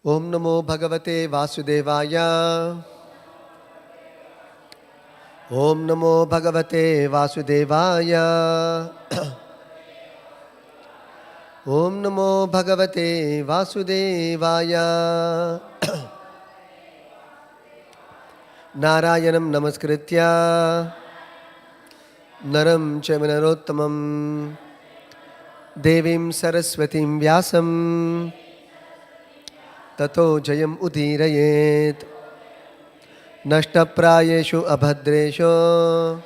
Om Namo Bhagavate Vasudevaya. Om Namo Bhagavate Vasudevaya. Om Namo Bhagavate Vasudevaya. Narayanam Namaskritya Naram Chamanarottamam Devim Saraswatim Vyasam Tato Jayam Udirayet Nashtaprayeshu Abhadreshu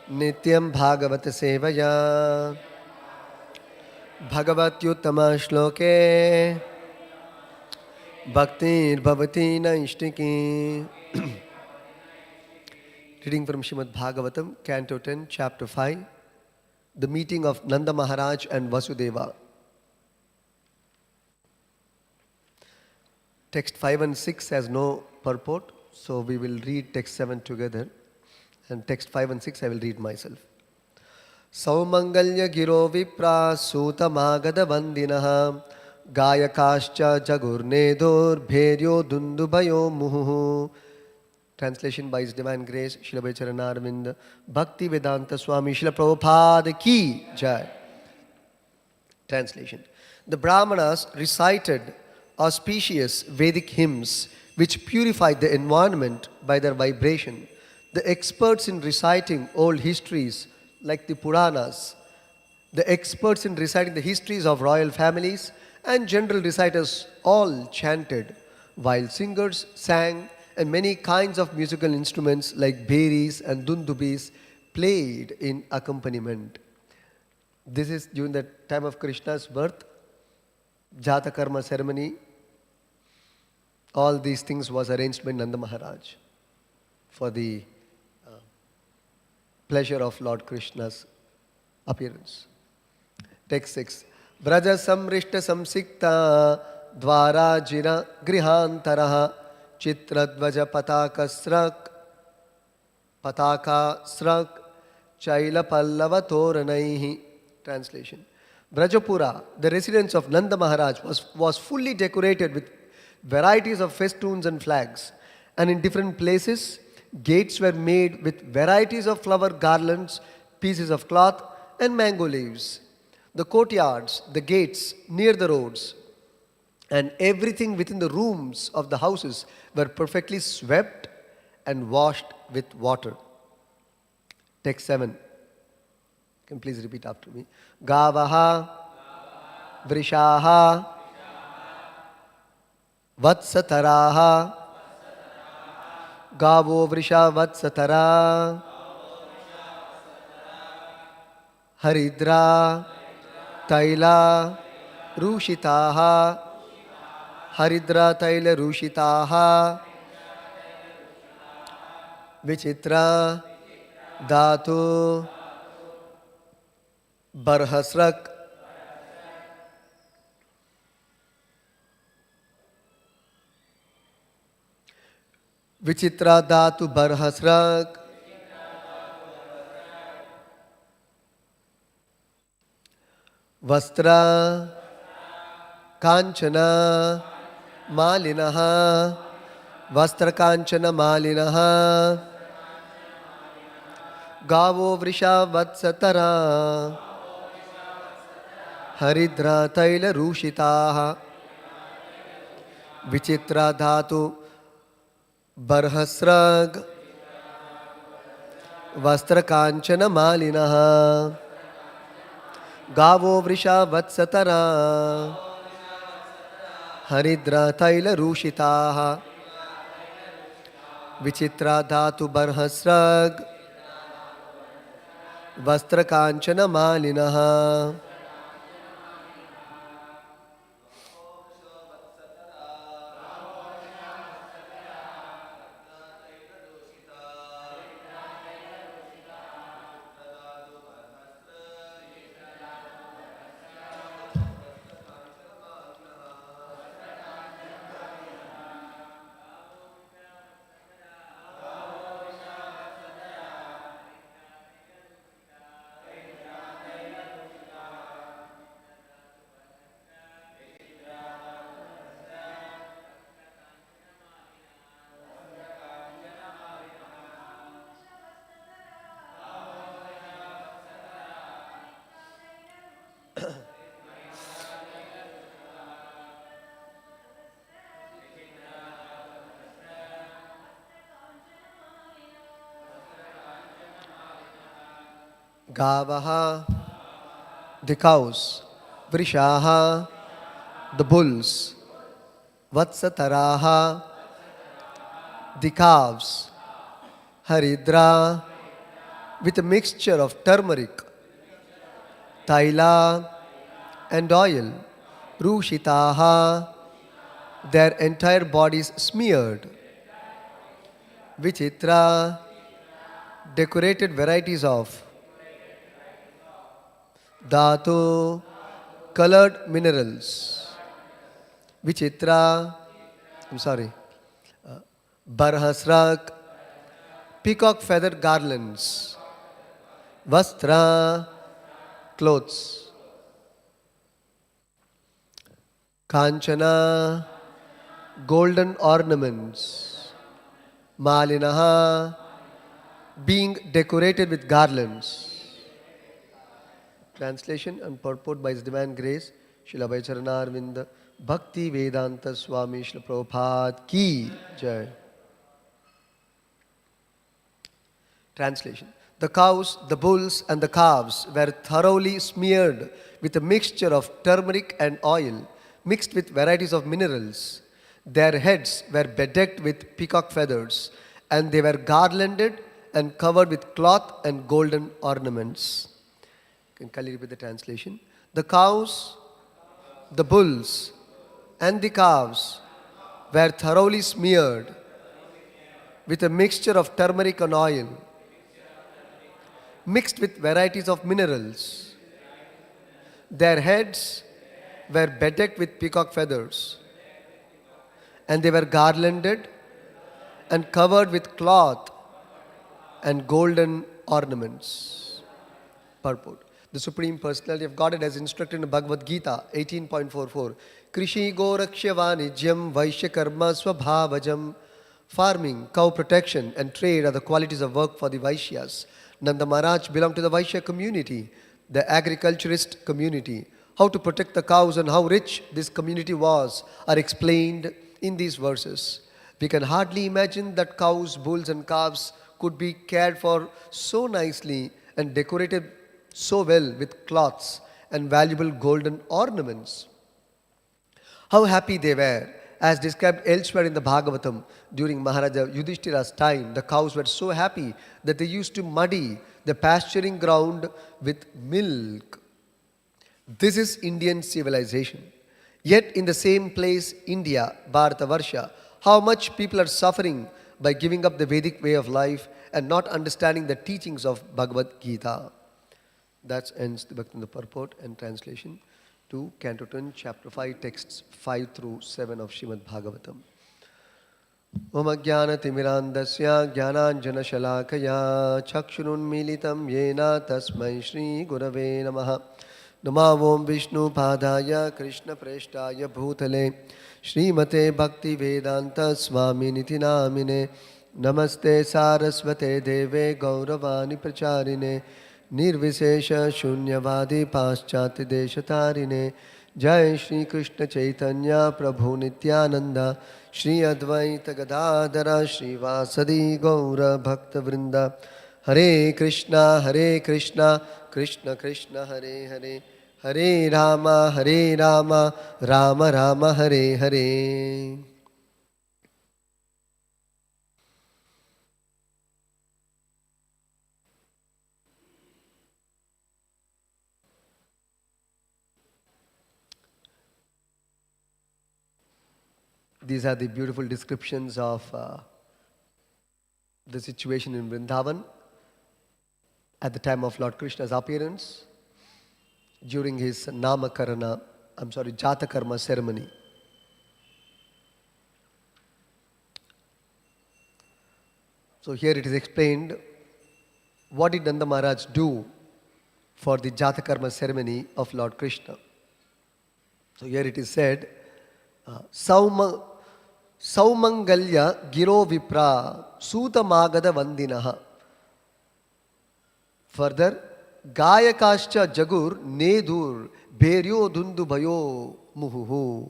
Nityam Bhagavata Sevaya Bhagavatyuttama Shloke Bhaktir Bhavati Naishtiki. Reading from Srimad Bhagavatam, Canto 10, Chapter 5, the meeting of Nanda Maharaj and Vasudeva. Text 5 and 6 has no purport, so we will read text 7 together. And text 5 and 6 I will read myself. Saumangalya Giro Vipra Suta Magada Vandinaha Gayakascha Jagurnedur Bheryo Dundubayo Muhu. Translation by His Divine Grace, Srila Bhaicharan Arvind, Bhakti Vedanta Swami Srila Prabhupada Ki Jai. Translation. The Brahmanas recited auspicious Vedic hymns which purified the environment by their vibration. The experts in reciting old histories like the Puranas, the experts in reciting the histories of royal families and general reciters all chanted, while singers sang and many kinds of musical instruments like bheris and dundubis played in accompaniment. This is during the time of Krishna's birth, Jata Karma ceremony. All these things was arranged by Nanda Maharaj for the pleasure of Lord Krishna's appearance. Text 6. Vraja samrishta samsikta dvara jira grihantaraha Chitradvaja pataka srak chaila pallava toranaihi. Translation. Vrajapura, the residence of Nanda Maharaj, was fully decorated with varieties of festoons and flags, and in different places gates were made with varieties of flower garlands, pieces of cloth and mango leaves. The courtyards, the gates near the roads, and everything within the rooms of the houses were perfectly swept and washed with water. Text 7. Can please repeat after me. Gavaha, Vrishaha, Vatsataraha, Gavo Vrisha Vatsatara, Haridra, Taila, Rushitaha, Haridra Taila Rushitaha, Vichitra, Dhatu, Barhasrak, Vichitra Dhatu Barhasrak, Vastra, Kanchana, Malinaha, Vastra Kanchana Malinaha, Gavo Vrisha Vatsatara, Haridra Taila Rushitaha, Vichitra Dhatu Barhasrag, Vastra Kanchana Malinaha, Gavo Vrisha Vatsatara, Haridra Taila Rushitaha, Vichitra Dhatu Barhasrag, Vastra Kanchana Malinaha. Gavaha, the cows. Vrishaha, the bulls. Vatsataraha, the calves. Haridra, with a mixture of turmeric, taila, and oil. Rushitaha, their entire bodies smeared. Vichitra, decorated varieties of dhatu, colored minerals. Vichitra, I'm sorry, Barhasrak, peacock feather garlands. Vastra, clothes. Kanchana, golden ornaments. Malinaha, being decorated with garlands. Translation and purport by His Divine Grace, Srila Vaicharana Arvinda, Bhakti Vedanta Swami Srila Prabhupada Ki Jai. Translation. The cows, the bulls and the calves were thoroughly smeared with a mixture of turmeric and oil, mixed with varieties of minerals. Their heads were bedecked with peacock feathers, and they were garlanded and covered with cloth and golden ornaments. Can Kali repeat the translation? The cows, the bulls, and the calves were thoroughly smeared with a mixture of turmeric and oil, mixed with varieties of minerals. Their heads were bedecked with peacock feathers, and they were garlanded and covered with cloth and golden ornaments. Purport. The Supreme Personality of Godhead has instructed in Bhagavad Gita 18.44, Krishi Gorakshya Vanijyam Vaishya Karma Swabhavajam. Farming, cow protection and trade are the qualities of work for the Vaishyas. Nanda Maharaj belonged to the Vaishya community, the agriculturist community. How to protect the cows and how rich this community was are explained in these verses. We can hardly imagine that cows, bulls and calves could be cared for so nicely and decorated so well with cloths and valuable golden ornaments. How happy they were. As described elsewhere in the Bhagavatam, during Maharaja Yudhishthira's time, the cows were so happy that they used to muddy the pasturing ground with milk. This is Indian civilization. Yet in the same place, India, Bharatavarsha, how much people are suffering by giving up the Vedic way of life and not understanding the teachings of Bhagavad Gita. That ends the Bhaktivinoda purport and translation to Canto 10, Chapter 5, texts 5 through 7 of Srimad Bhagavatam. Om Ajnana Timirandasya Jnananjana Shalakaya Chakshurun Militam Yena Tasmai Shri Gurave Namaha Namavom Vishnu Padaya Krishna Preshtaya Bhutale Srimate Bhakti Vedanta Swami Niti Namine Namaste Saraswate Deve Gauravani Pracharine Nirvishesha Shunyavadi Paschati Deshatarine Jai Shri Krishna Chaitanya Prabhu Nityananda Shri Advaita Gadadara Shri Vasadi Gaura Bhakta Vrinda Hare Krishna Krishna Krishna Hare Hare Hare Rama Rama Rama Hare Hare. These are the beautiful descriptions of the situation in Vrindavan at the time of Lord Krishna's appearance during his Jatakarma ceremony. So here it is explained, what did Nanda Maharaj do for the Jatakarma ceremony of Lord Krishna. So here it is said, Saumangalya Giro Vipra Suta Magada Vandinaha. Further, Gayakascha Jagur Nedur Beryo Dundu Bhayo Muhuhu.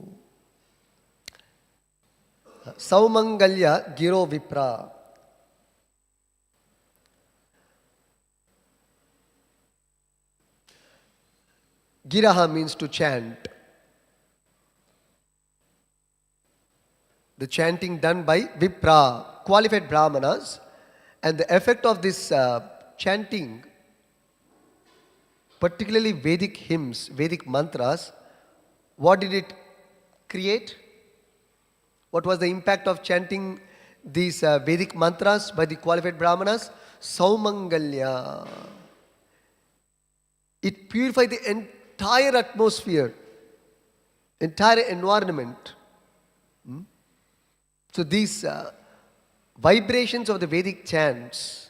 Saumangalya Giro Vipra. Giraha means to chant. The chanting done by Vipra, qualified Brahmanas. And the effect of this chanting, particularly Vedic hymns, Vedic mantras, what did it create? What was the impact of chanting these Vedic mantras by the qualified Brahmanas? Saumangalya. It purified the entire atmosphere, entire environment. So these vibrations of the Vedic chants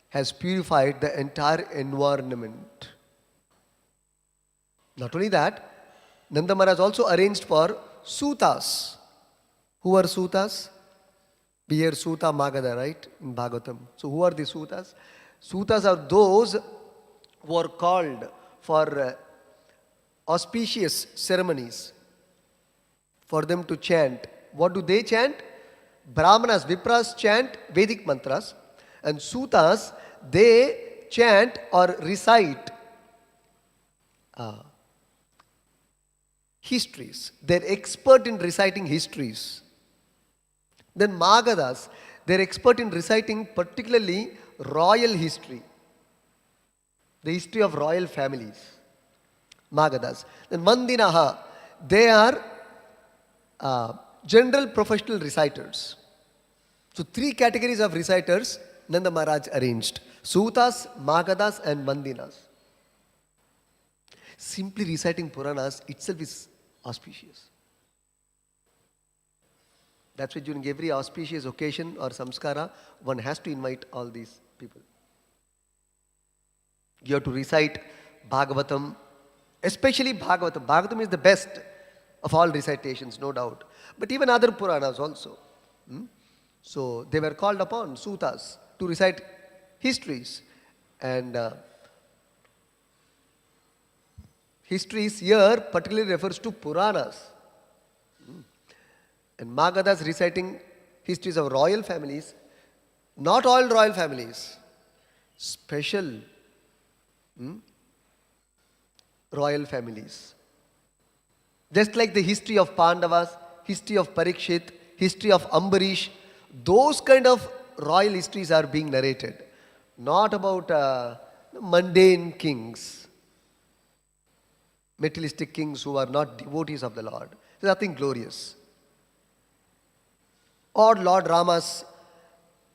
has purified the entire environment. Not only that, Nanda Maharaj also arranged for sutas. Who are sutas? We hear Suta Magadha, right, in Bhagavatam. So who are the sutas? Sutas are those who are called for auspicious ceremonies, for them to chant. What do they chant? Brahmanas, Vipras chant Vedic mantras, and Sutas, they chant or recite histories. They're expert in reciting histories. Then Magadhas, they're expert in reciting particularly royal history, the history of royal families. Magadhas. Then Vandinaha, they are general professional reciters. So three categories of reciters Nanda Maharaj arranged: Sutas, Magadhas and Vandinas. Simply reciting Puranas itself is auspicious. That's why during every auspicious occasion or samskara, one has to invite all these people. You have to recite Bhagavatam, especially Bhagavatam. Bhagavatam is the best of all recitations, no doubt. But even other Puranas also. So they were called upon, Sutas, to recite histories. And histories here particularly refers to Puranas. And Magadhas reciting histories of royal families. Not all royal families. Special royal families. Just like the history of Pandavas, history of Parikshit, history of Ambarish, those kind of royal histories are being narrated. Not about mundane kings, materialistic kings who are not devotees of the Lord. There's nothing glorious. Or Lord Rama's,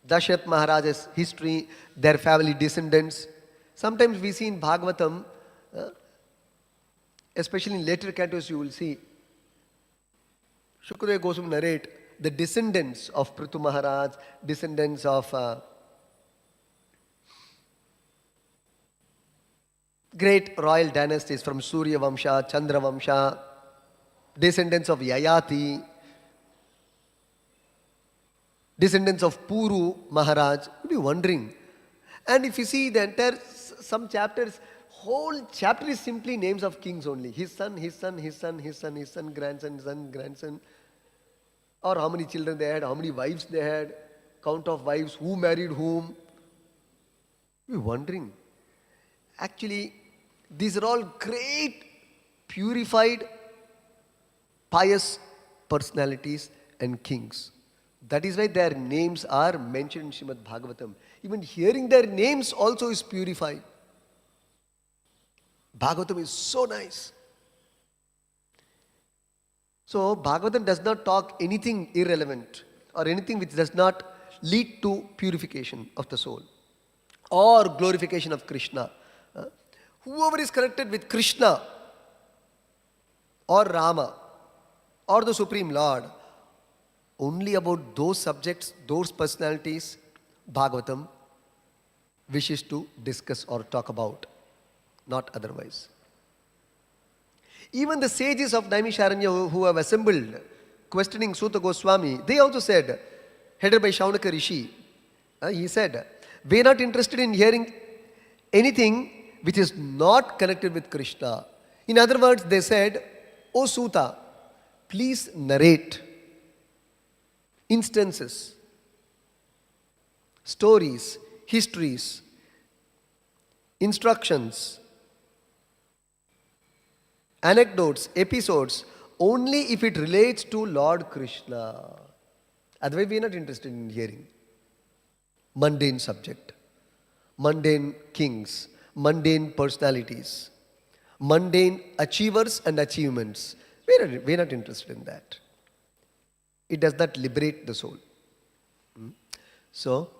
Dasharatha Maharaja's history, their family descendants. Sometimes we see in Bhagavatam, especially in later cantos, you will see Shukadeva Goswami narrate the descendants of Prithu Maharaj, descendants of great royal dynasties from Surya Vamsha, Chandra Vamsha, descendants of Yayati, descendants of Puru Maharaj. You'll be wondering. And if you see the entire, some chapters, whole chapter is simply names of kings only. His son, his son, his son, his son, his son, grandson, grandson. Or how many children they had, how many wives they had, count of wives, who married whom. You'll be wondering. Actually, these are all great, purified, pious personalities and kings. That is why their names are mentioned in Srimad Bhagavatam. Even hearing their names also is purified. Bhagavatam is so nice. So Bhagavatam does not talk anything irrelevant or anything which does not lead to purification of the soul or glorification of Krishna. Whoever is connected with Krishna or Rama or the Supreme Lord, only about those subjects, those personalities, Bhagavatam wishes to discuss or talk about, not otherwise. Even the sages of Naimisharanya who have assembled, questioning Suta Goswami, they also said, headed by Shaunaka Rishi, he said, we are not interested in hearing anything which is not connected with Krishna. In other words, they said, O Suta, please narrate instances, stories, histories, instructions, anecdotes, episodes, only if it relates to Lord Krishna. Otherwise, we are not interested in hearing. Mundane subject, mundane kings, mundane personalities, mundane achievers and achievements. We are not interested in that. It does not liberate the soul. So,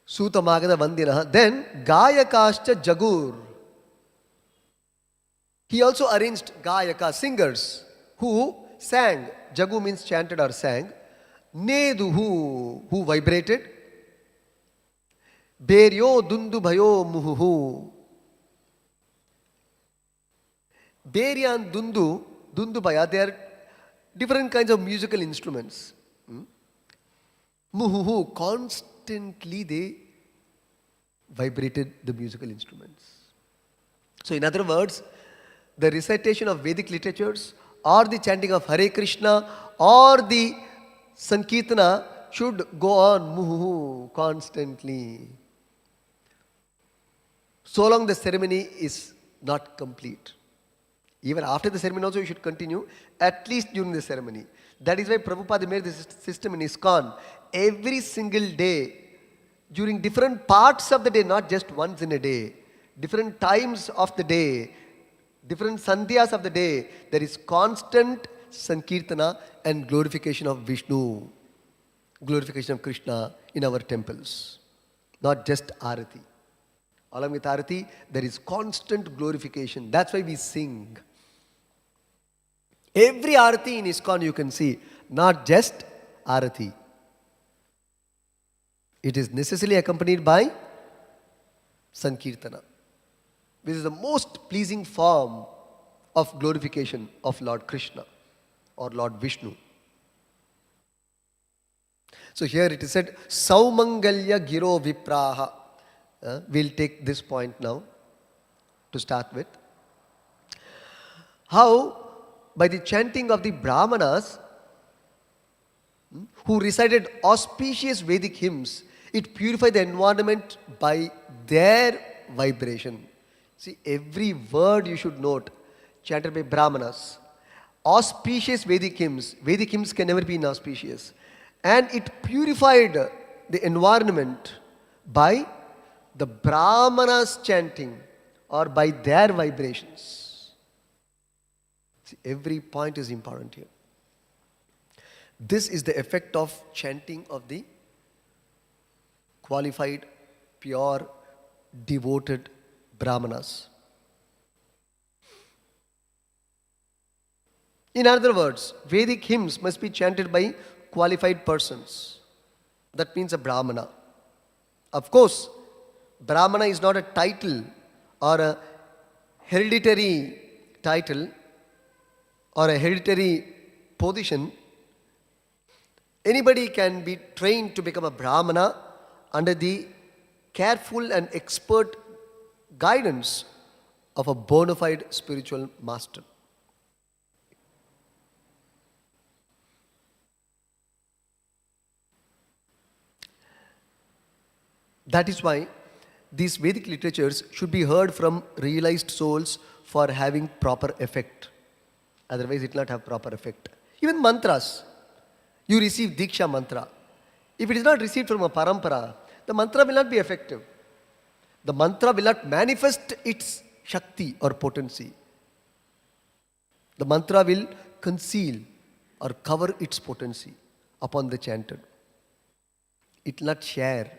Sutamagada Vandina. Then, Gayakascha Jagur. He also arranged Gayaka, singers, who sang. Jagu means chanted or sang. Nedu, who vibrated. Beryo Dundu Bhayo Muhuhu. Berya and Dundu Bhaya, they are different kinds of musical instruments. Muhuhu, constantly they vibrated the musical instruments. So in other words, the recitation of Vedic literatures or the chanting of Hare Krishna or the Sankirtana should go on muhuhu constantly. So long the ceremony is not complete. Even after the ceremony also you should continue, at least during the ceremony. That is why Prabhupada made this system in ISKCON. Every single day, during different parts of the day, not just once in a day, different times of the day, different sandhyas of the day, there is constant Sankirtana and glorification of Vishnu, glorification of Krishna in our temples. Not just Arati. Along with Arati, there is constant glorification. That's why we sing. Every Arati in ISKCON you can see, not just Arati. It is necessarily accompanied by Sankirtana. This is the most pleasing form of glorification of Lord Krishna or Lord Vishnu. So here it is said, Saumangalya Giro Vipraha. We'll take this point now to start with. How by the chanting of the Brahmanas who recited auspicious Vedic hymns, it purified the environment by their vibration. See, every word you should note, chanted by Brahmanas. Auspicious Vedic hymns. Vedic hymns can never be inauspicious. And it purified the environment by the Brahmanas chanting or by their vibrations. See, every point is important here. This is the effect of chanting of the qualified, pure, devoted Brahmanas. In other words, Vedic hymns must be chanted by qualified persons. That means a Brahmana. Of course, Brahmana is not a title or a hereditary title or a hereditary position. Anybody can be trained to become a Brahmana under the careful and expert guidance of a bona fide spiritual master. That is why these Vedic literatures should be heard from realized souls for having proper effect. Otherwise, it will not have proper effect. Even mantras. You receive Diksha mantra. If it is not received from a parampara, the mantra will not be effective. The mantra will not manifest its Shakti or potency. The mantra will conceal or cover its potency upon the chanted. It will not share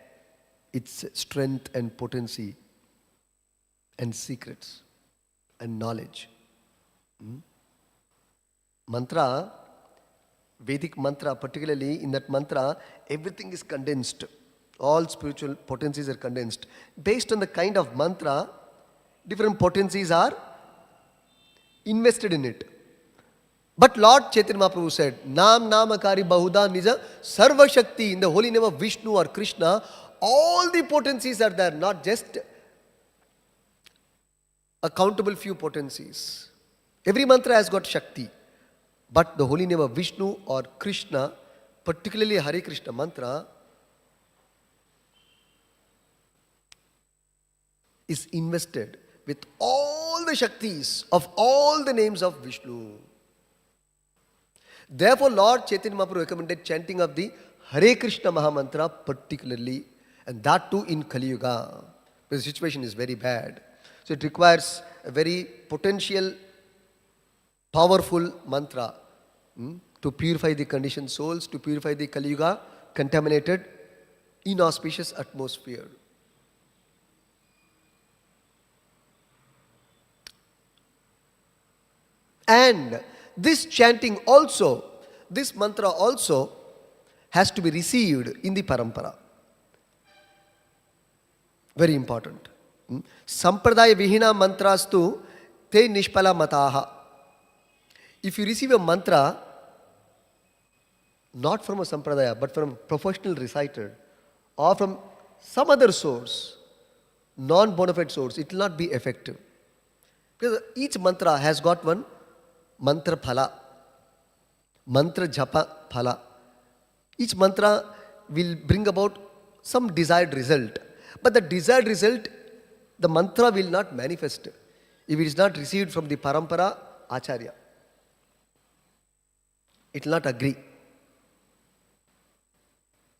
its strength and potency and secrets and knowledge. Mantra, Vedic mantra, particularly in that mantra, everything is condensed. All spiritual potencies are condensed. Based on the kind of mantra, different potencies are invested in it. But Lord Chaitanya Mahaprabhu said, Nam Namakari Bahuda Nija Sarva Shakti, in the holy name of Vishnu or Krishna, all the potencies are there, not just a countable few potencies. Every mantra has got Shakti. But the holy name of Vishnu or Krishna, particularly Hare Krishna mantra, is invested with all all the Shaktis of all the names of Vishnu. Therefore, Lord Chaitanya Mahaprabhu recommended chanting of the Hare Krishna Mahamantra particularly, and that too in Kali Yuga, because the situation is very bad. So it requires a very potential, powerful mantra to purify the conditioned souls, to purify the Kali Yuga contaminated, inauspicious atmosphere. And this chanting also, this mantra also has to be received in the parampara. Very important. Sampradaya vihina mantrastu te nishpala mataha. If you receive a mantra not from a sampradaya but from a professional reciter or from some other source, non-bona fide source, it will not be effective. Because each mantra has got one mantra phala, mantra japa phala. Each mantra will bring about some desired result. But the desired result, the mantra will not manifest if it is not received from the parampara acharya. It will not agree.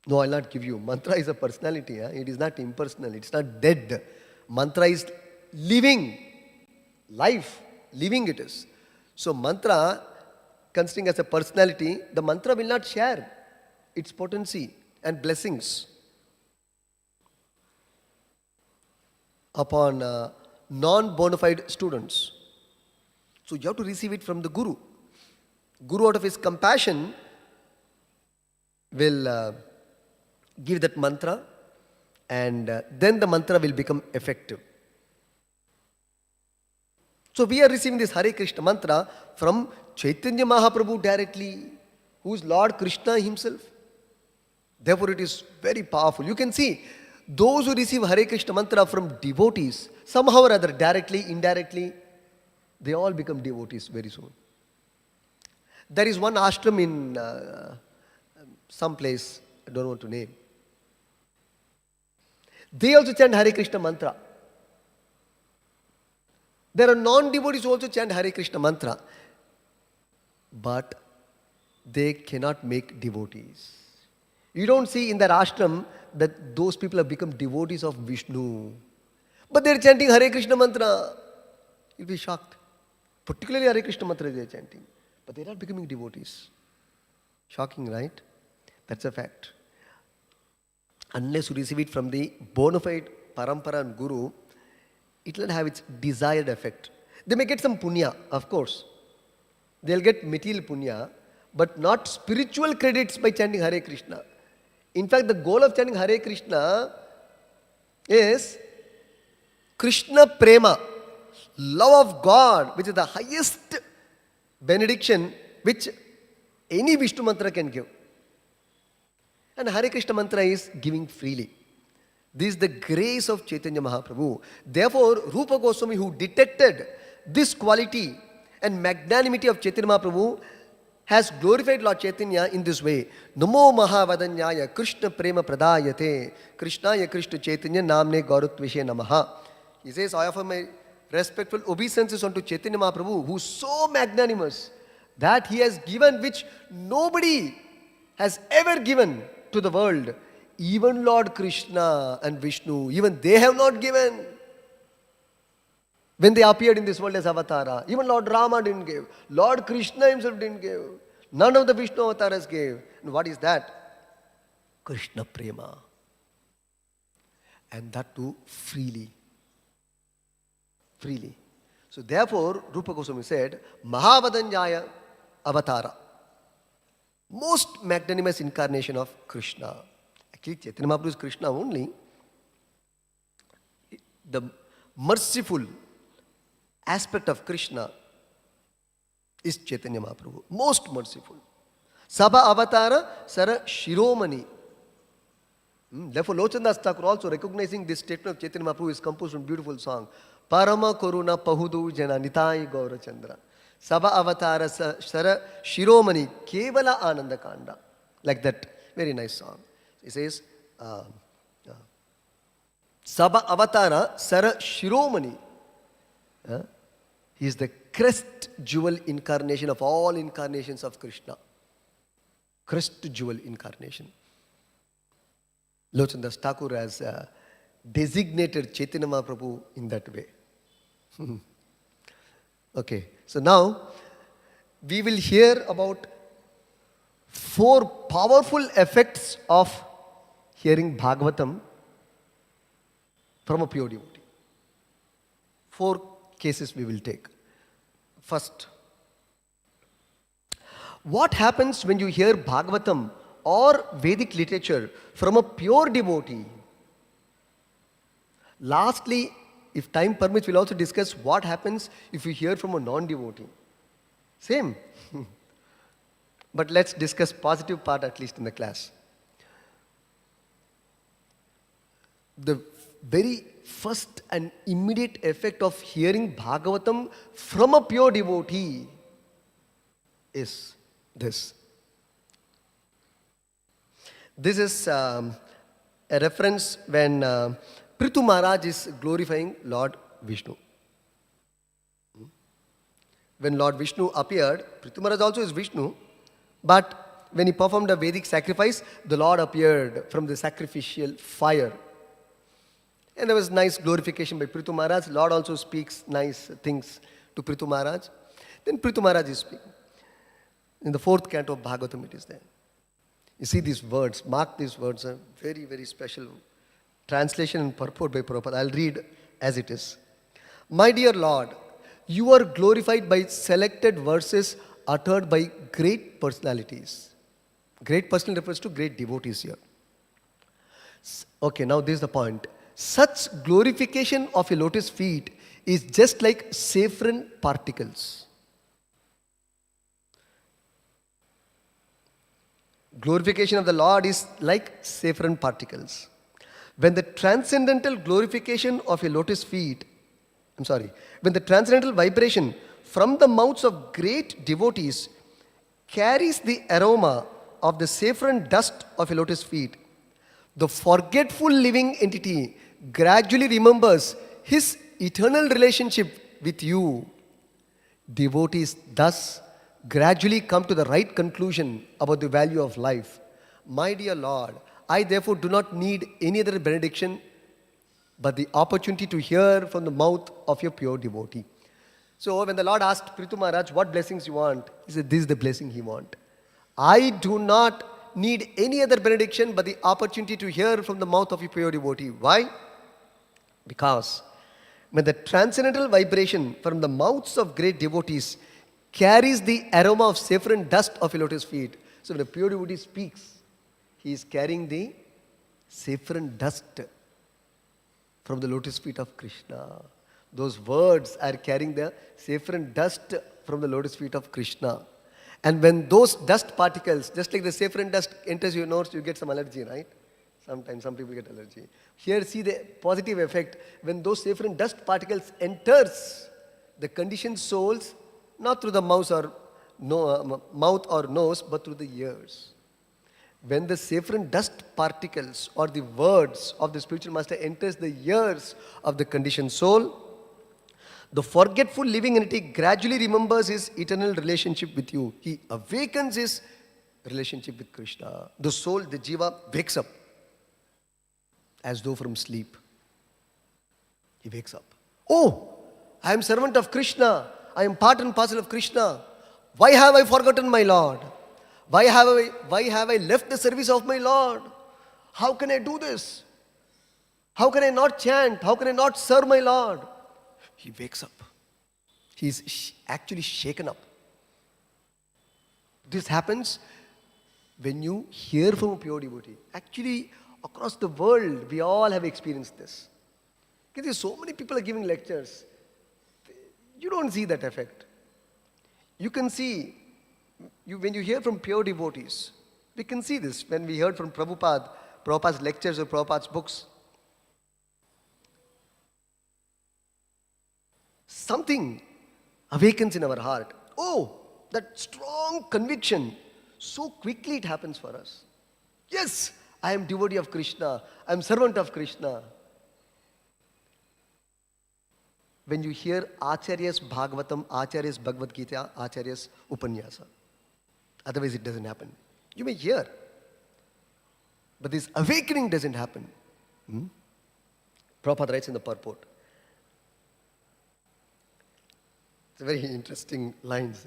No, I will not give you. Mantra is a personality. It is not impersonal. It is not dead. Mantra is living. Life. Living it is. So mantra, considering as a personality, the mantra will not share its potency and blessings upon non-bona fide students. So you have to receive it from the Guru. Guru, out of his compassion, will give that mantra, and then the mantra will become effective. So we are receiving this Hare Krishna mantra from Chaitanya Mahaprabhu directly, who is Lord Krishna himself. Therefore it is very powerful. You can see, those who receive Hare Krishna mantra from devotees, somehow or other, directly, indirectly, they all become devotees very soon. There is one ashram in some place, I don't want to name. They also chant Hare Krishna mantra. There are non-devotees who also chant Hare Krishna mantra. But they cannot make devotees. You don't see in that ashram that those people have become devotees of Vishnu. But they are chanting Hare Krishna mantra. You'll be shocked. Particularly Hare Krishna mantra they are chanting. But they are not becoming devotees. Shocking, right? That's a fact. Unless you receive it from the bona fide parampara and guru, it will not have its desired effect. They may get some punya, of course. They'll get material punya, but not spiritual credits by chanting Hare Krishna. In fact, the goal of chanting Hare Krishna is Krishna Prema, love of God, which is the highest benediction which any Vishnu mantra can give. And Hare Krishna mantra is giving freely. This is the grace of Chaitanya Mahaprabhu. Therefore, Rupa Goswami, who detected this quality and magnanimity of Chaitanya Mahaprabhu, has glorified Lord Chaitanya in this way. Namo Mahavadanyaya Krishna Prema Pradayate Krishnaya Krishna Chaitanya Namne Gauratvishe Namaha. He says, I offer my respectful obeisances unto Chaitanya Mahaprabhu, who is so magnanimous that he has given which nobody has ever given to the world. Even Lord Krishna and Vishnu, even they have not given. When they appeared in this world as avatara, even Lord Rama didn't give. Lord Krishna himself didn't give. None of the Vishnu avatars gave. And what is that? Krishna Prema. And that too freely. Freely. So therefore, Rupa Goswami said, Mahavadanyaya Avatara. Most magnanimous incarnation of Krishna. Actually, Chaitanya Mahaprabhu is Krishna only. The merciful aspect of Krishna is Chaitanya Mahaprabhu. Most merciful. Sabha Avatara Sara Shiromani. Therefore, Lochandas Thakur, also recognizing this statement of Chaitanya Mahaprabhu, is composed one beautiful song. Parama Koruna Pahudu Jana Nitai Gaura Chandra. Sabha Avatara Sara Shiromani Kevala Ananda Kanda. Like that. Very nice song. He says, Sabha Avatara Sara Shiromani. is the crest jewel incarnation of all incarnations of Krishna. Crest jewel incarnation. Lochandas Thakur has designated Chaitanya Mahaprabhu in that way. Okay, so now we will hear about 4 powerful effects of hearing Bhagavatam from a pure devotee. 4 cases we will take. First, what happens when you hear Bhagavatam or Vedic literature from a pure devotee? Lastly, if time permits, we'll also discuss what happens if you hear from a non-devotee. Same. But let's discuss positive part at least in the class. The very first and immediate effect of hearing Bhagavatam from a pure devotee is this. This is a reference when Prithu Maharaj is glorifying Lord Vishnu. When Lord Vishnu appeared, Prithu Maharaj also is Vishnu, but when he performed a Vedic sacrifice, the Lord appeared from the sacrificial fire. And there was nice glorification by Prithu Maharaj. Lord also speaks nice things to Prithu Maharaj. Then Prithu Maharaj is speaking. In the 4th canto of Bhagavatam it is there. You see these words, mark these words, a very, very special translation and purport by Prabhupada. I'll read as it is. My dear Lord, you are glorified by selected verses uttered by great personalities. Great personality refers to great devotees here. Okay, now this is the point. Such glorification of your lotus feet is just like saffron particles. Glorification of the Lord is like saffron particles. When the transcendental glorification of your lotus feet, when the transcendental vibration from the mouths of great devotees carries the aroma of the saffron dust of your lotus feet, the forgetful living entity gradually remembers his eternal relationship with you. Devotees thus gradually come to the right conclusion about the value of life. My dear Lord, I therefore do not need any other benediction but the opportunity to hear from the mouth of your pure devotee. So when the Lord asked Prithu Maharaj what blessings you want, he said this is the blessing he wants. I do not need any other benediction but the opportunity to hear from the mouth of your pure devotee. Why? Because when the transcendental vibration from the mouths of great devotees carries the aroma of saffron dust of your lotus feet. So when a pure devotee speaks, he is carrying the saffron dust from the lotus feet of Krishna. Those words are carrying the saffron dust from the lotus feet of Krishna. And when those dust particles, just like the saffron dust enters your nose, you get some allergy, right? Sometimes some people get allergy. Here see the positive effect. When those saffron dust particles enters the conditioned souls, not through the mouth or nose, but through the ears. When the saffron dust particles or the words of the spiritual master enters the ears of the conditioned soul, the forgetful living entity gradually remembers his eternal relationship with you. He awakens his relationship with Krishna. The soul, the jiva, wakes up as though from sleep. He wakes up. Oh, I am servant of Krishna. I am part and parcel of Krishna. Why have I forgotten my Lord? Why have I left the service of my Lord? How can I do this? How can I not chant? How can I not serve my Lord? He wakes up. He is actually shaken up. This happens when you hear from a pure devotee. Actually, across the world, we all have experienced this. Because so many people are giving lectures. You don't see that effect. You can see, when you hear from pure devotees, we can see this when we heard from Prabhupada's lectures or Prabhupada's books. Something awakens in our heart. Oh, that strong conviction. So quickly it happens for us. Yes, I am devotee of Krishna. I am servant of Krishna. when you hear Acharya's Bhagavatam, Acharya's Bhagavad Gita, Acharya's Upanyasa. Otherwise, it doesn't happen. You may hear, but this awakening doesn't happen. Prabhupada writes in the purport. It's a very interesting lines.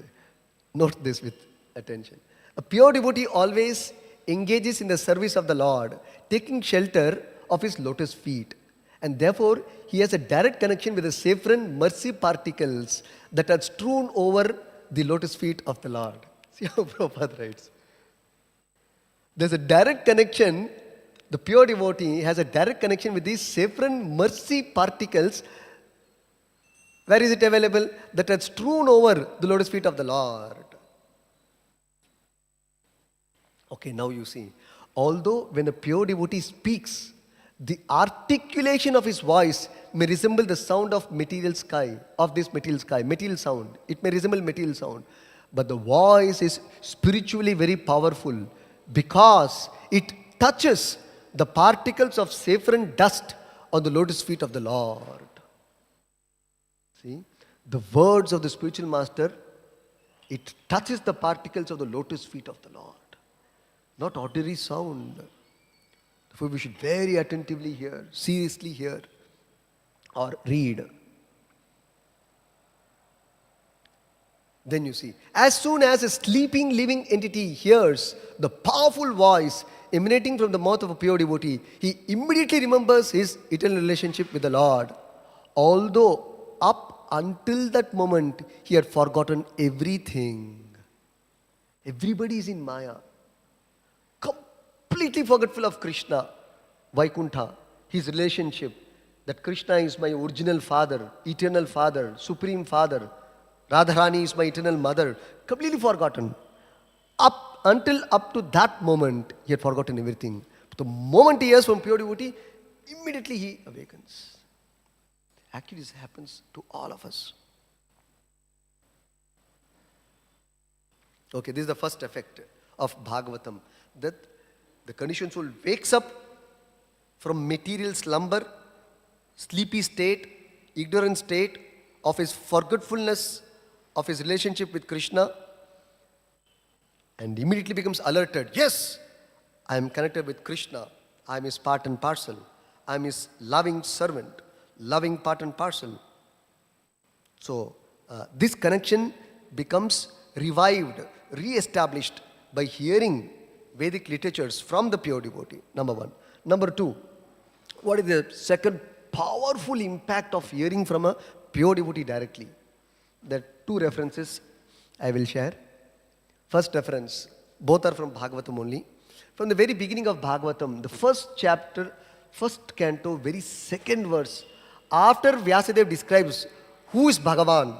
Note this with attention. A pure devotee always engages in the service of the Lord, taking shelter of his lotus feet. And therefore, he has a direct connection with the saffron mercy particles that are strewn over the lotus feet of the Lord. See how Prabhupada writes. There's a direct connection. The pure devotee has a direct connection with these saffron mercy particles. Where is it available? That are strewn over the lotus feet of the Lord. Okay, now you see. Although when a pure devotee speaks, the articulation of his voice may resemble the sound of material sky, of this material sky, material sound. It may resemble material sound. But the voice is spiritually very powerful because it touches the particles of saffron dust on the lotus feet of the Lord. See, the words of the spiritual master, it touches the particles of the lotus feet of the Lord. Not ordinary sound. Therefore, we should very attentively hear, seriously hear, or read. Then you see, as soon as a sleeping living entity hears the powerful voice emanating from the mouth of a pure devotee, he immediately remembers his eternal relationship with the Lord. Although up until that moment, he had forgotten everything. Everybody is in Maya. Completely forgetful of Krishna, Vaikuntha, his relationship, that Krishna is my original father, eternal father, supreme father. Radharani is my eternal mother. Completely forgotten. Up to that moment, he had forgotten everything. But the moment he hears from pure devotee, immediately he awakens. Actually, this happens to all of us. Okay, this is the first effect of Bhagavatam. That the conditioned soul wakes up from material slumber, sleepy state, ignorant state of his forgetfulness of his relationship with Krishna, and immediately becomes alerted. Yes, I am connected with Krishna. I am his part and parcel. I am his loving servant, loving part and parcel. So, this connection becomes revived, re-established by hearing Vedic literatures from the pure devotee, number one. Number two, what is the second powerful impact of hearing from a pure devotee directly? There are two references I will share. First reference, both are from Bhagavatam only. From the very beginning of Bhagavatam, the first chapter, first canto, very second verse, after Vyasadeva describes who is Bhagavan,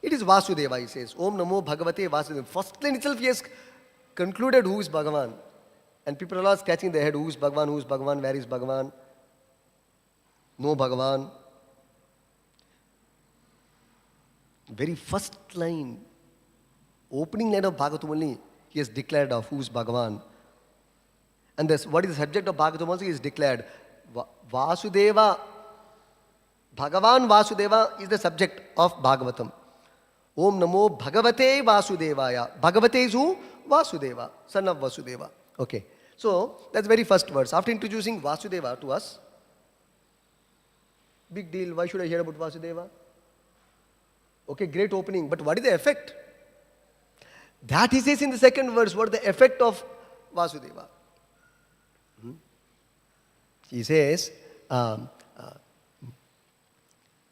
it is Vasudeva, he says. Om Namo Bhagavate Vasudeva. First line itself he has concluded who is Bhagavan. And people are all scratching their head, who is Bhagavan, where is Bhagavan? No Bhagavan. Very first line, opening line of Bhagavatam only, he has declared of who is Bhagavan. And this, what is the subject of Bhagavatam also, he has declared. Vasudeva, Bhagavan Vasudeva is the subject of Bhagavatam. Om Namo Bhagavate Vasudevaya. Bhagavate is who? Vasudeva, son of Vasudeva. Okay. So, that's very first verse. After introducing Vasudeva to us, big deal, why should I hear about Vasudeva? Okay, great opening, but what is the effect? That he says in the second verse, what is the effect of Vasudeva? He says,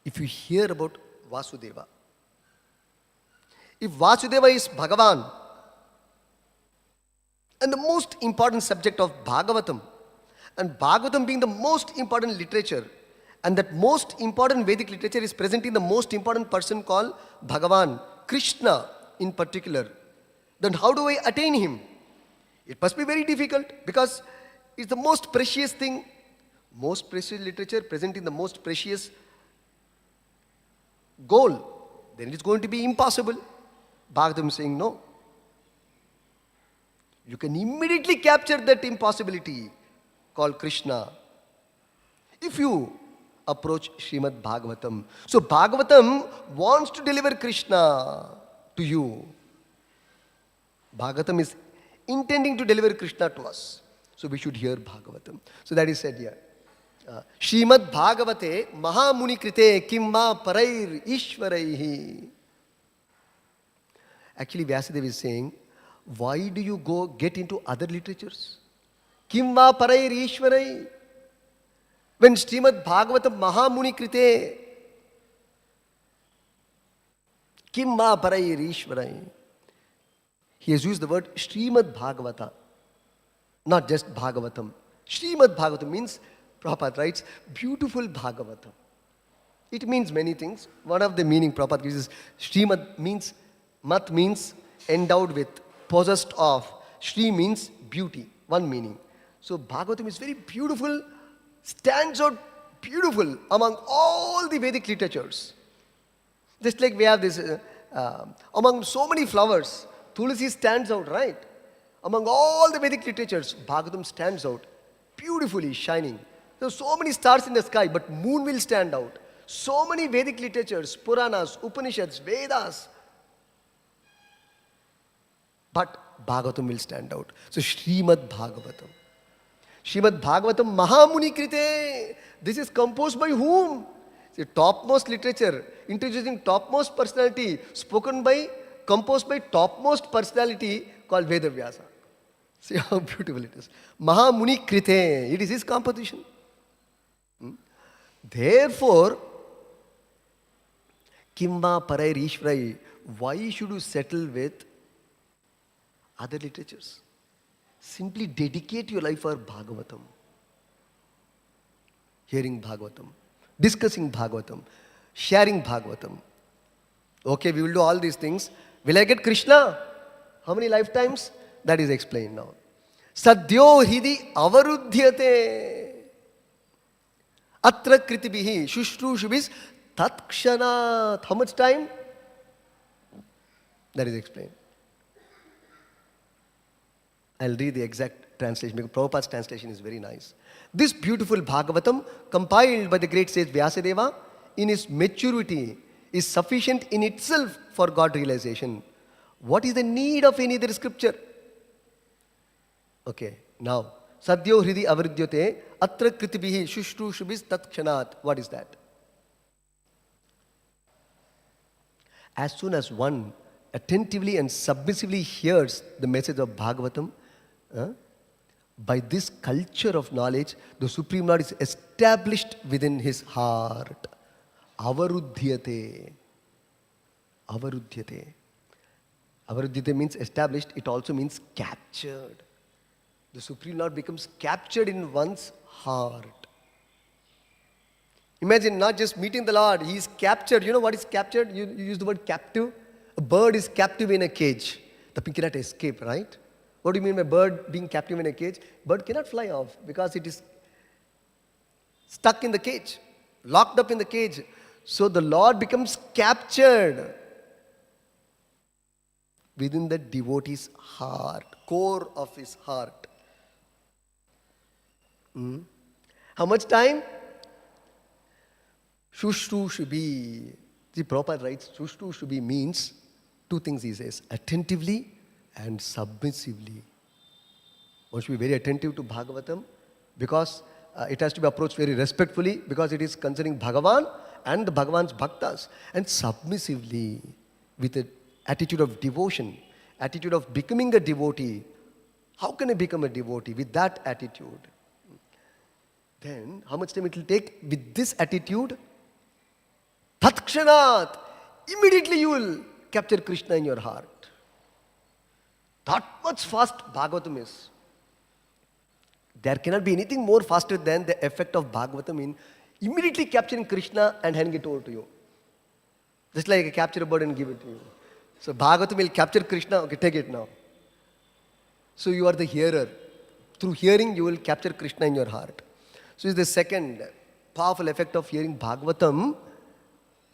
if you hear about Vasudeva, if Vasudeva is Bhagavan, and the most important subject of Bhagavatam, and Bhagavatam being the most important literature, and that most important Vedic literature is presenting the most important person called Bhagavan, Krishna in particular, then how do I attain him? It must be very difficult because it's the most precious thing, most precious literature presenting the most precious goal. Then it's going to be impossible. Bhagavatam is saying no. You can immediately capture that impossibility called Krishna. If you approach Srimad Bhagavatam. So Bhagavatam wants to deliver Krishna to you. Bhagavatam is intending to deliver Krishna to us. So we should hear Bhagavatam. So that is said here. Srimad Bhagavate Mahamuni Krite Kimma Parair Ishvaraihi. Actually, Vyasadeva is saying, why do you get into other literatures? Kimma Parair Ishvarai. When Srimad Bhagavatam Mahamuni Krite Kimma Parair Ishvarai. He has used the word Srimad Bhagavata, not just Bhagavatam. Srimad Bhagavatam means, Prabhupada writes, beautiful Bhagavatam. It means many things. One of the meaning Prabhupada gives is Srimad means, Mat means endowed with, possessed of. Shri means beauty, one meaning. So Bhagavatam is very beautiful, stands out beautiful among all the Vedic literatures. Just like we have this, among so many flowers, Tulasi stands out, right? Among all the Vedic literatures, Bhagavatam stands out beautifully, shining. There are so many stars in the sky, but moon will stand out. So many Vedic literatures, Puranas, Upanishads, Vedas. But Bhagavatam will stand out. So Srimad Bhagavatam. Srimad Bhagavatam Mahamuni Krite. This is composed by whom? The topmost literature, introducing topmost personality, composed by topmost personality called Vedavyasa. See how beautiful it is. Mahamuni Krite. It is his composition. Therefore, Kimma Parair Ishvarai. Why should you settle with other literatures? Simply dedicate your life for Bhagavatam. Hearing Bhagavatam, discussing Bhagavatam, sharing Bhagavatam. Okay, we will do all these things. Will I get Krishna? How many lifetimes? That is explained now. Sadhyo hidi avarudhyate. Atra kritibihi shushrushabis tatkshanat. How much time? That is explained. I'll read the exact translation because Prabhupada's translation is very nice. This beautiful Bhagavatam, compiled by the great sage Vyasadeva, in its maturity, is sufficient in itself for God realization. What is the need of any other scripture? Okay, now, Sadhyo Hridi Avridyate, Atra Kritibihi Shushrushabis Tatkshanat. What is that? As soon as one attentively and submissively hears the message of Bhagavatam, by this culture of knowledge, the Supreme Lord is established within his heart. Avarudhyate. Avarudhyate. Avarudhyate means established. It also means captured. The Supreme Lord becomes captured in one's heart. Imagine not just meeting the Lord, he is captured. You know what is captured? You use the word captive. A bird is captive in a cage. The pig cannot escape, right? What do you mean by bird being captive in a cage? Bird cannot fly off because it is stuck in the cage, locked up in the cage. So the Lord becomes captured within the devotee's heart, core of his heart. How much time? Shushrushabhi. See, Prabhupada writes, Shushrushabhi means two things he says, attentively and submissively. One should be very attentive to Bhagavatam because it has to be approached very respectfully because it is concerning Bhagavan and the Bhagavan's bhaktas. And submissively, with an attitude of devotion, attitude of becoming a devotee. How can I become a devotee? With that attitude. Then, how much time it will take? With this attitude, Tatkshanat, immediately you will capture Krishna in your heart. That much fast Bhagavatam is. There cannot be anything more faster than the effect of Bhagavatam in immediately capturing Krishna and handing it over to you. Just like I capture a bird and give it to you. So Bhagavatam will capture Krishna, okay, take it now. So you are the hearer. Through hearing, you will capture Krishna in your heart. So it's the second powerful effect of hearing Bhagavatam,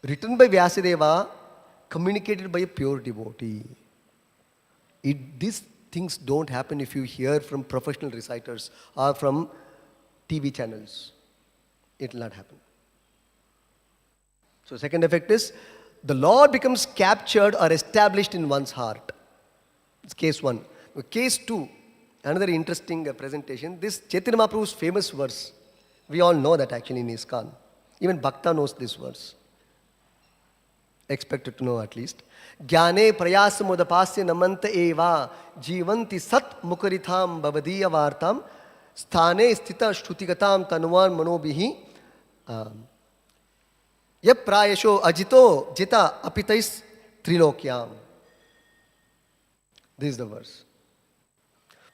written by Vyasadeva, communicated by a pure devotee. These things don't happen if you hear from professional reciters or from TV channels. It will not happen. So second effect is the Lord becomes captured or established in one's heart. It's case 1. Case 2, another interesting presentation. This Chaitanya Mahaprabhu's famous verse. We all know that actually in ISKCON. Even Bhakta knows this verse. Expected to know at least. Jnane prayasamudapasya namanta eva jivanti sat mukaritham bhavadiya vartam sthane sthita shrutigatam tanuvan manobihi yap prayasho ajito jita apitais trilokyam. This is the verse.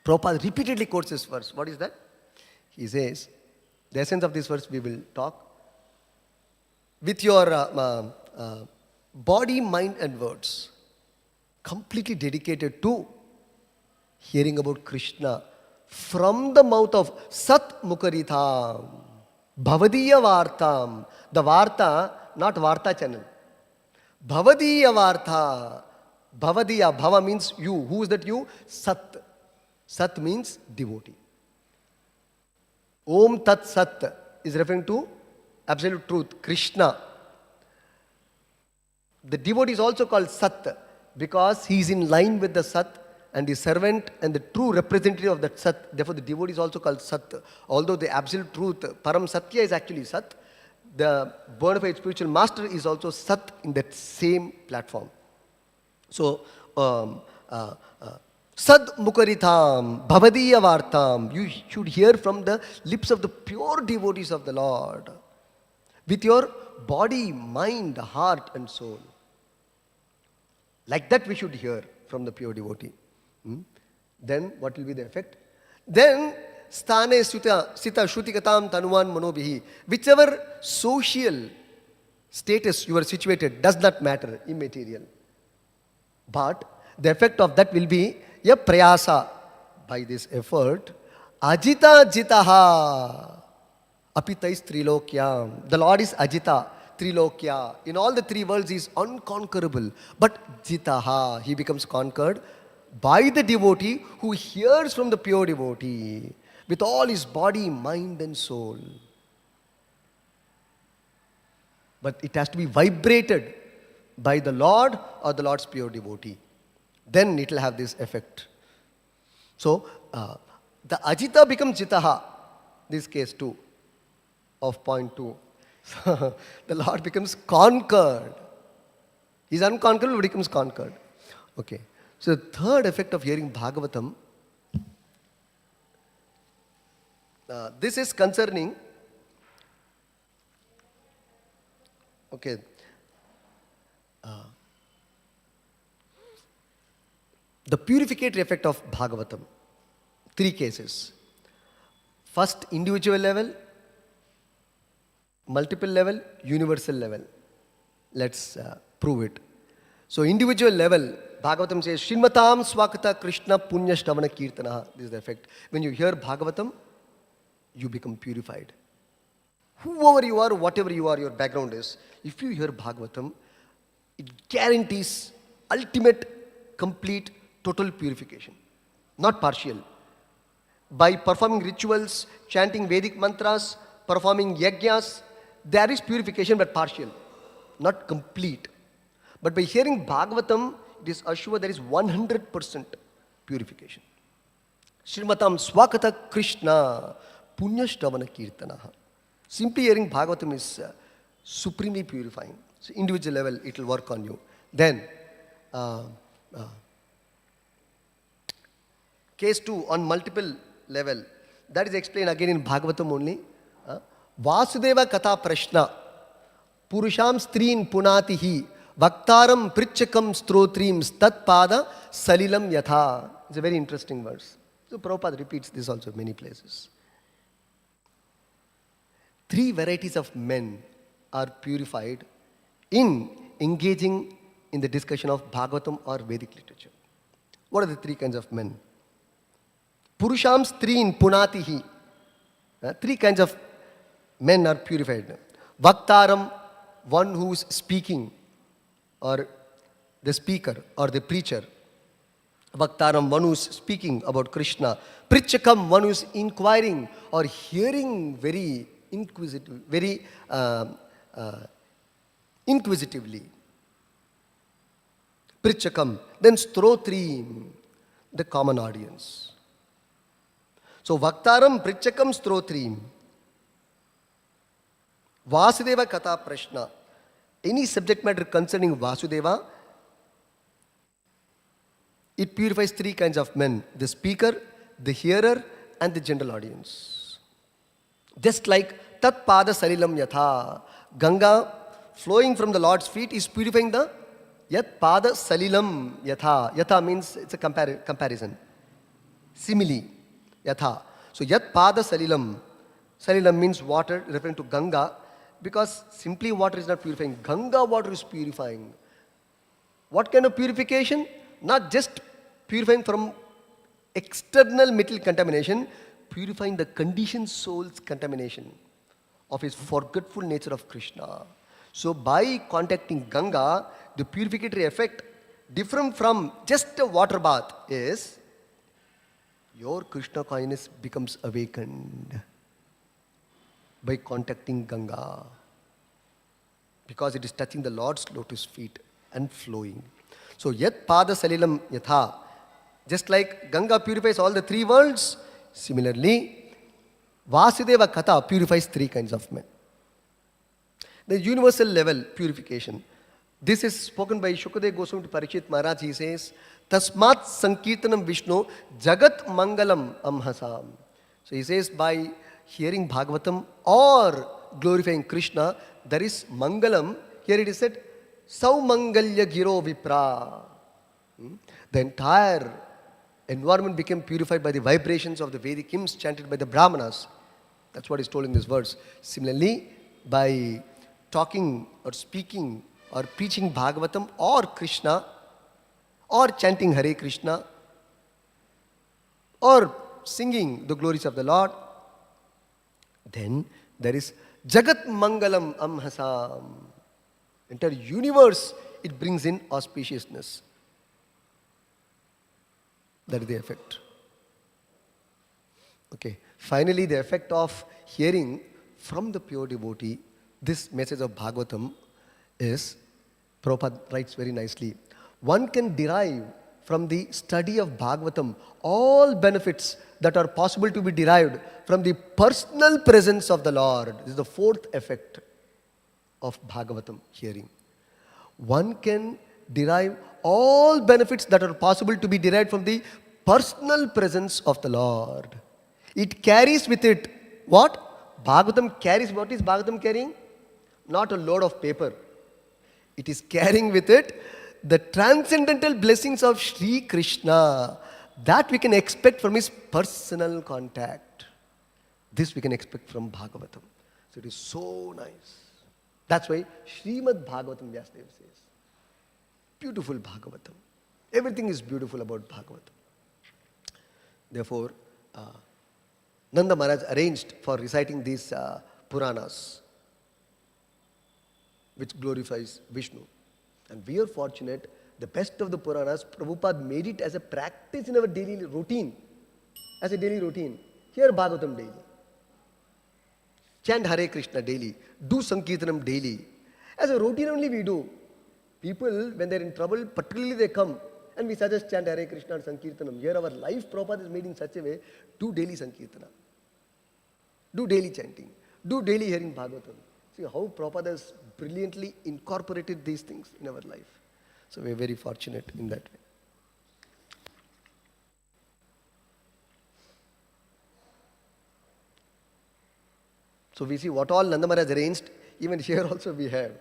Prabhupada repeatedly quotes this verse. What is that? He says, the essence of this verse we will talk. With your body, mind and words completely dedicated to hearing about Krishna from the mouth of Sat Mukaritham, Bhavadiya Vartam. The Varta, not Varta channel. Bhavadiya Varta. Bhavadiya, Bhava means you. Who is that you? Sat. Sat means devotee. Om Tat Sat is referring to absolute truth, Krishna. The devotee is also called Sat because he is in line with the Sat and the servant and the true representative of that Sat. Therefore, the devotee is also called Sat. Although the absolute truth, Param Satya, is actually Sat, the bona fide spiritual master is also Sat in that same platform. So, Sad Mukaritam, Bhavadiya Vartam, you should hear from the lips of the pure devotees of the Lord. With your body, mind, heart and soul. Like that we should hear from the pure devotee. Then what will be the effect? Then sthane sita shrutikatam tanuvan manobihi. Whichever social status you are situated does not matter, immaterial. But the effect of that will be ya prayasa. By this effort, ajita jitaha apitais trilokyam. The Lord is ajita, trilokya. In all the three worlds he is unconquerable. But jitaha, he becomes conquered by the devotee who hears from the pure devotee with all his body, mind and soul. But it has to be vibrated by the Lord or the Lord's pure devotee. Then it will have this effect. So, the ajita becomes jitaha. This case 2 of point 2. So, the Lord becomes conquered. He is unconquerable, but becomes conquered. Okay. So, the third effect of hearing Bhagavatam, this is concerning, okay, the purificatory effect of Bhagavatam. 3 cases. First, individual level, multiple level, universal level. Let's prove it. So, individual level, Bhagavatam says, Shinmatam Swakata Krishna Punya Shtavana Kirtana. This is the effect. When you hear Bhagavatam, you become purified. Whoever you are, whatever you are, your background is, if you hear Bhagavatam, it guarantees ultimate, complete, total purification. Not partial. By performing rituals, chanting Vedic mantras, performing yajnas, there is purification but partial, not complete. But by hearing Bhagavatam, it is assured there is 100% purification. Srimatam Swakata Krishna Punyashtavana Kirtanaha. Simply hearing Bhagavatam is supremely purifying. So individual level, it will work on you. Then, case 2 on multiple level, that is explained again in Bhagavatam only. Vasudeva Katha Prashna Purusham Strin Punatihi Vaktaram Pritchakam Strotrim Statpada Salilam Yatha. It's a very interesting verse. So Prabhupada repeats this also many places. 3 varieties of men are purified in engaging in the discussion of Bhagavatam or Vedic literature. What are the 3 kinds of men? Purusham Strin Punatihi. 3 kinds of men are purified. Vaktaram, one who is speaking, or the speaker, or the preacher. Vaktaram, one who is speaking about Krishna. Pritchakam, one who is inquiring or hearing very inquisitive, very inquisitively. Prichakam, then Strotrim, the common audience. So Vaktaram, Prichakam, Strotrim. Vasudeva Katha Prashna. Any subject matter concerning Vasudeva, it purifies three kinds of men: the speaker, the hearer, and the general audience. Just like Tat Pada Salilam Yatha, Ganga flowing from the Lord's feet is purifying the Yat Pada Salilam Yatha. Yatha means it's a comparison. Simile. Yatha. So Yat Pada Salilam. Salilam means water, referring to Ganga, because simply water is not purifying. Ganga water is purifying. What kind of purification? Not just purifying from external material contamination, purifying the conditioned soul's contamination of his forgetful nature of Krishna. So by contacting Ganga, the purificatory effect, different from just a water bath, is your Krishna consciousness becomes awakened by contacting Ganga, because it is touching the Lord's lotus feet and flowing. So Yat Pada Salilam Yatha, just like Ganga purifies all the three worlds, similarly Vasudeva Katha purifies three kinds of men. The universal level purification. This is spoken by Shukadeva Goswami to Parikshit Maharaj. He says, Tasmat Sankirtanam Vishnu Jagat Mangalam Amhasam. So he says, by hearing Bhagavatam or glorifying Krishna, there is Mangalam. Here it is said, Saumangalya Giro Vipra. The entire environment became purified by the vibrations of the Vedic hymns chanted by the Brahmanas. That's what is told in this verse. Similarly, by talking or speaking or preaching Bhagavatam or Krishna, or chanting Hare Krishna, or singing the glories of the Lord, then there is Jagat Mangalam Amhasam. Entire universe, it brings in auspiciousness. That is the effect. Okay. Finally, the effect of hearing from the pure devotee this message of Bhagavatam is, Prabhupada writes very nicely, one can derive from the study of Bhagavatam all benefits that are possible to be derived from the personal presence of the Lord. This is the fourth effect of Bhagavatam hearing. One can derive all benefits that are possible to be derived from the personal presence of the Lord. It carries with it what? Bhagavatam carries. What is Bhagavatam carrying? Not a load of paper. It is carrying with it the transcendental blessings of Sri Krishna that we can expect from his personal contact. This we can expect from Bhagavatam. So it is so nice. That's why Srimad Bhagavatam Vyasadeva says. Beautiful Bhagavatam. Everything is beautiful about Bhagavatam. Therefore, Nanda Maharaj arranged for reciting these Puranas, which glorifies Vishnu. And we are fortunate, the best of the Puranas, Prabhupada made it as a practice in our daily routine. As a daily routine. Hear Bhagavatam daily. Chant Hare Krishna daily. Do Sankirtanam daily. As a routine only we do. People, when they're in trouble, particularly they come and we suggest chant Hare Krishna and Sankirtanam. Here our life Prabhupada is made in such a way, do daily Sankirtana. Do daily chanting. Do daily hearing Bhagavatam. See how Prabhupada has brilliantly incorporated these things in our life. So we are very fortunate in that way. So we see what all Nanda Maharaj arranged. Even here also we have.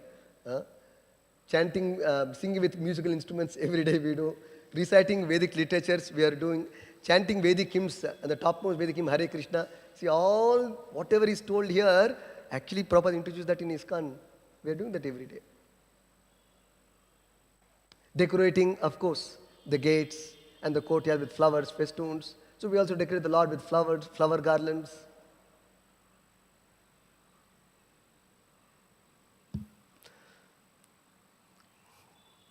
Chanting, singing with musical instruments every day we do. Reciting Vedic literatures we are doing. Chanting Vedic hymns, and the topmost Vedic hymn Hare Krishna. See all, whatever is told here, actually Prabhupada introduced that in ISKCON. We are doing that every day. Decorating, of course, the gates and the courtyard with flowers, festoons. So we also decorate the Lord with flowers, flower garlands.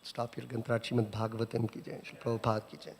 Stop your Granthrat Srimad Bhagavatam ki jai, Shri Prabhupada ki jai.